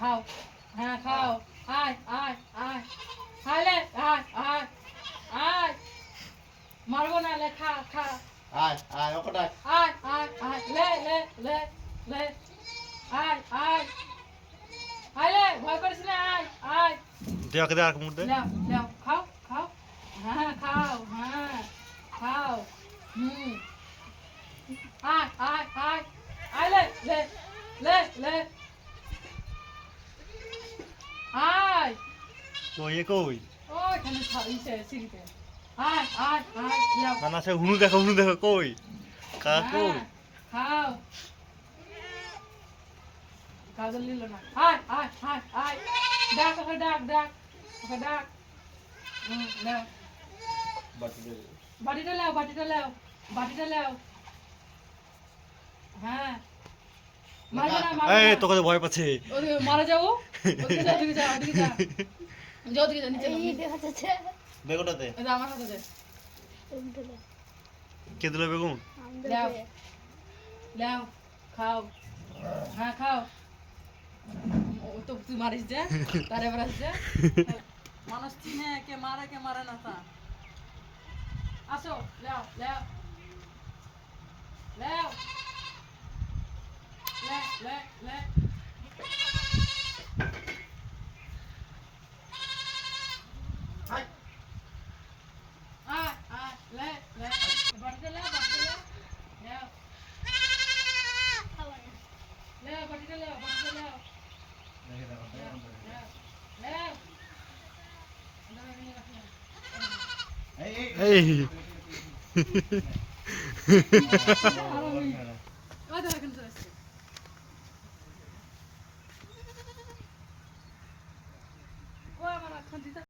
খাও হ্যাঁ খাও আয় আয় আয় আয় লে আয় আয় আয় মারবো না লে খা খা আয় আয় ওকে ডাক আয় আয় আয় লে লে লে লে আয় আয় আয় লে ভয় করিস না আয় আয় দেখ দেখ মুখ দে লেও লেও খাও খাও হ্যাঁ খাও হ্যাঁ খাও হুম আয় আয় আয় আয় লে লে লে লে আয় কই কই ওইখানে ইসে সিঁড়িতে আয় আয় আয় লেও না না সে হুনু দেখো কই কাকা কই হ্যাঁ, খাও কাজল নিল না আয় আয় আয় আয় ডাক ওকে ডাক ডাক ওকে ডাক লেও বাটি দে বাটিটা লেও বাটিটা লেও বাটিটা লেও হ্যাঁ মারবে না মারবে এই না তোকে তো ভয় পাচ্ছে ওদিকে মারা যাবো ওদিকে যা ওদিকে যা ওদিকে যা যা ওদিকে যা নিচে নাম। এই দেখা যাচ্ছে বেগোটাতে এই যে আমার হাতে দে কে দিল বেগুন লেও লেও খাও হ্যাঁ খাও ও তো তুই মারিস যা তার এবার আসছে মানুষ চিনে কে মারে না তা আসো লেও লেও লেও লে লে লে আয় আয় লে লে বাটিটা লে বাটিটা লে লেও লে বাটিটা লে বাটিটা লে এই এই ও আমার